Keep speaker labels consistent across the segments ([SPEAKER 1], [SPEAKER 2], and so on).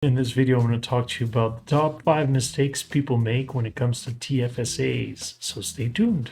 [SPEAKER 1] In this video, I'm going to talk to you about the top 5 mistakes people make when it comes to TFSAs, so stay tuned.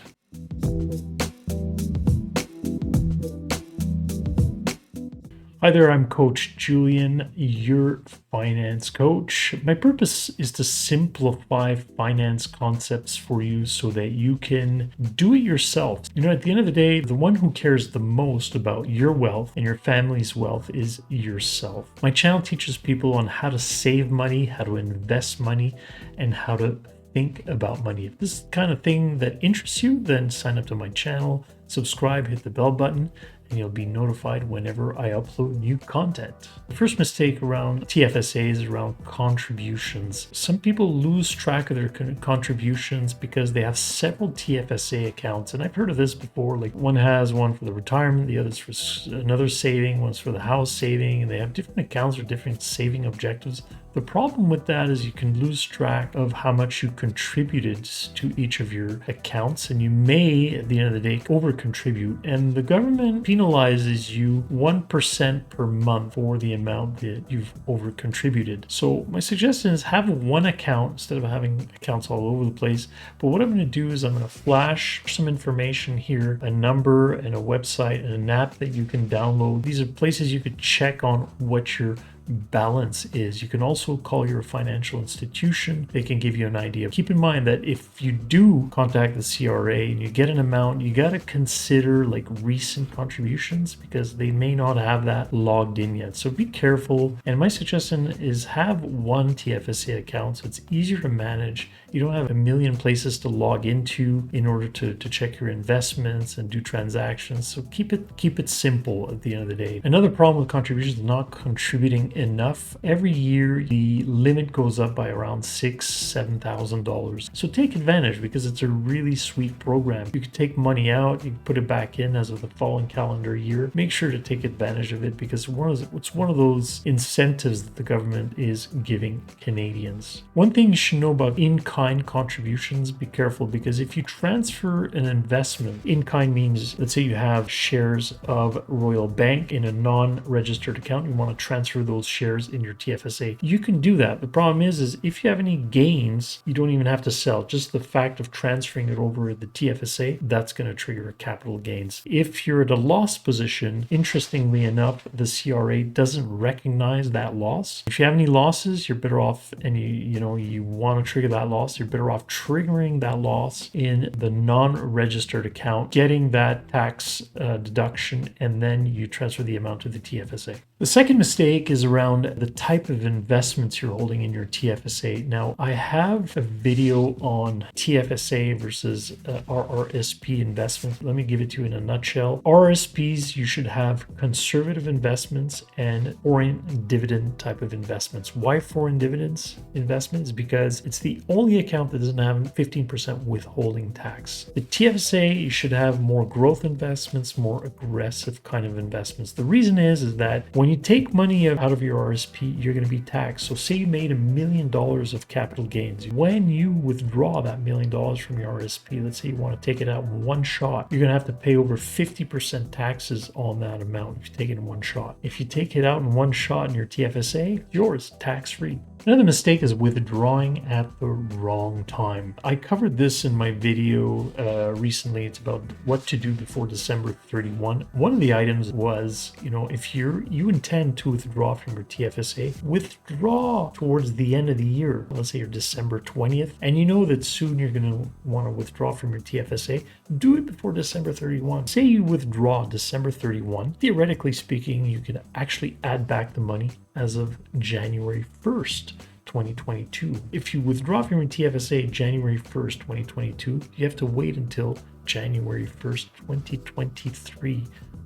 [SPEAKER 1] Hi there, I'm Coach Julien, your finance coach. My purpose is to simplify finance concepts for you so that you can do it yourself. At the end of the day, the one who cares the most about your wealth and your family's wealth is yourself. My channel teaches people on how to save money, how to invest money, and how to think about money. If this is the kind of thing that interests you, then sign up to my channel, subscribe, hit the bell button, and you'll be notified whenever I upload new content. The first mistake around TFSA is around contributions. Some people lose track of their contributions because they have several TFSA accounts. And I've heard of this before, like one has one for the retirement, the other's for another saving, one's for the house saving, and they have different accounts or different saving objectives. The problem with that is you can lose track of how much you contributed to each of your accounts, and you may, at the end of the day, over contribute. And the government penalizes you 1% per month for the amount that you've over contributed. So my suggestion is have one account instead of having accounts all over the place. But what I'm going to do is I'm going to flash some information here, a number and a website and an app that you can download. These are places you could check on what your balance is. You can also call your financial institution. They can give you an idea. Keep in mind that if you do contact the CRA and you get an amount, you got to consider like recent contributions because they may not have that logged in yet. So be careful. And my suggestion is have one TFSA account so it's easier to manage. You don't have a million places to log into in order to check your investments and do transactions. So keep it simple at the end of the day. Another problem with contributions is not contributing enough. Every year the limit goes up by around $6,000-$7,000. So take advantage because it's a really sweet program. You can take money out, you can put it back in as of the following calendar year. Make sure to take advantage of it because it's one of those incentives that the government is giving Canadians. One thing you should know about in-kind contributions, be careful because if you transfer an investment, in-kind means, let's say you have shares of Royal Bank in a non-registered account, you want to transfer those shares in your TFSA. You can do that. The problem is if you have any gains, you don't even have to sell. Just the fact of transferring it over the TFSA, that's going to trigger capital gains. If you're at a loss position, interestingly enough, the CRA doesn't recognize that loss. If you have any losses, you're better off, and you want to trigger that loss, you're better off triggering that loss in the non-registered account, getting that tax deduction, and then you transfer the amount to the TFSA. The second mistake is around the type of investments you're holding in your TFSA. Now, I have a video on TFSA versus RRSP investments. Let me give it to you in a nutshell. RRSPs, you should have conservative investments and foreign dividend type of investments. Why foreign dividends investments? Because it's the only account that doesn't have 15% withholding tax. The TFSA, you should have more growth investments, more aggressive kind of investments. The reason is that when you take money out of your RSP, you're going to be taxed. So say you made $1 million of capital gains. When you withdraw that $1 million from your RSP, let's say you want to take it out in one shot, you're going to have to pay over 50% taxes on that amount if you take it in one shot. If you take it out in one shot in your TFSA, yours, tax-free. Another mistake is withdrawing at the wrong time. I covered this in my video recently. It's about what to do before December 31. One of the items was, if you intend to withdraw from your TFSA, withdraw towards the end of the year. Let's say you're December 20th, and you know that soon you're going to want to withdraw from your TFSA. Do it before December 31. Say you withdraw December 31. Theoretically speaking, you can actually add back the money as of January 1st, 2022. If you withdraw from your TFSA January 1st, 2022, you have to wait until January 1st, 2023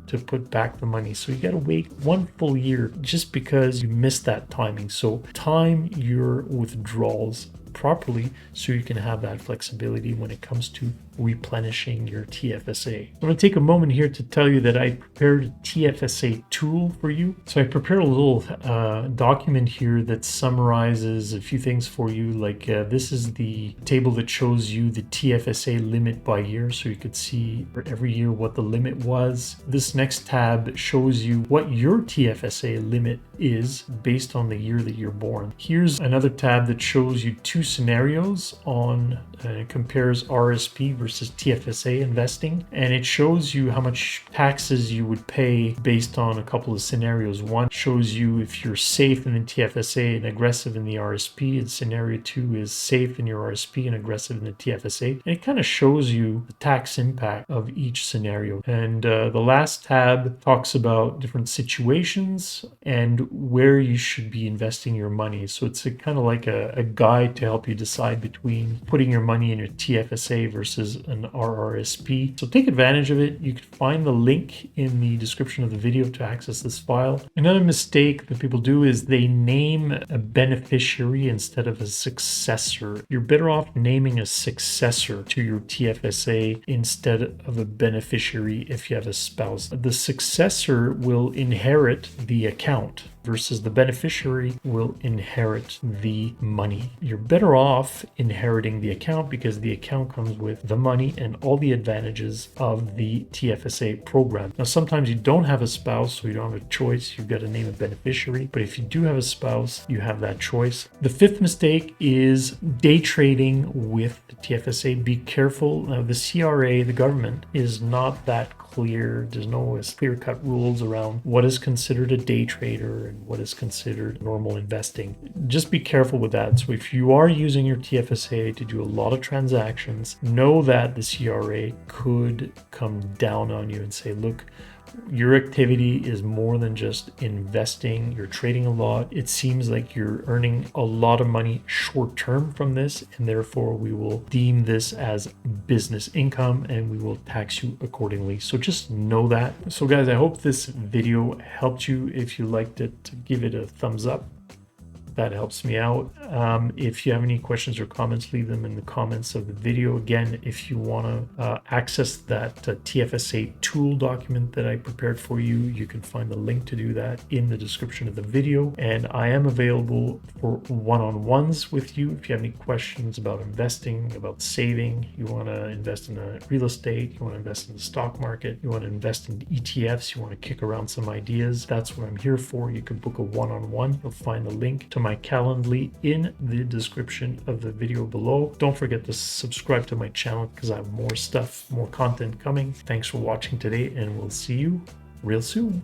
[SPEAKER 1] to put back the money. So you got to wait one full year just because you missed that timing. So time your withdrawals properly so you can have that flexibility when it comes to replenishing your TFSA. I'm going to take a moment here to tell you that I prepared a TFSA tool for you. So I prepared a little document here that summarizes a few things for you. Like this is the table that shows you the TFSA limit by year, so you could see for every year what the limit was. This next tab shows you what your TFSA limit is based on the year that you're born. Here's another tab that shows you two scenarios on compares RSP versus TFSA investing, and it shows you how much taxes you would pay based on a couple of scenarios. One shows you if you're safe in the TFSA and aggressive in the RSP, and scenario 2 is safe in your RSP and aggressive in the TFSA. And it kind of shows you the tax impact of each scenario. And the last tab talks about different situations and where you should be investing your money. So it's kind of like a guide to help you decide between putting your money in a TFSA versus an RRSP. So take advantage of it. You can find the link in the description of the video to access this file. Another mistake that people do is they name a beneficiary instead of a successor. You're better off naming a successor to your TFSA instead of a beneficiary if you have a spouse. The successor will inherit the account versus the beneficiary will inherit the money. You're better off inheriting the account because the account comes with the money and all the advantages of the TFSA program. Now, sometimes you don't have a spouse, so you don't have a choice. You've got to name a beneficiary. But if you do have a spouse, you have that choice. The fifth mistake is day trading with the TFSA. Be careful. Now, the CRA, the government, is not that clear. There's no clear-cut rules around what is considered a day trader and what is considered normal investing. Just be careful with that. So if you are using your TFSA to do a lot of transactions, know that the CRA could come down on you and say, look, your activity is more than just investing. You're trading a lot. It seems like you're earning a lot of money short term from this, and therefore we will deem this as business income and we will tax you accordingly. So just know that. So guys, I hope this video helped you. If you liked it, give it a thumbs up. That helps me out. If you have any questions or comments, leave them in the comments of the video. Again, if you want to access that TFSA tool document that I prepared for you, you can find the link to do that in the description of the video. And I am available for one-on-ones with you. If you have any questions about investing, about saving, you want to invest in a real estate, you want to invest in the stock market, you want to invest in ETFs, you want to kick around some ideas, that's what I'm here for. You can book a one-on-one. You'll find the link to my Calendly in the description of the video below. Don't forget to subscribe to my channel because I have more stuff, more content coming. Thanks for watching today, and we'll see you real soon.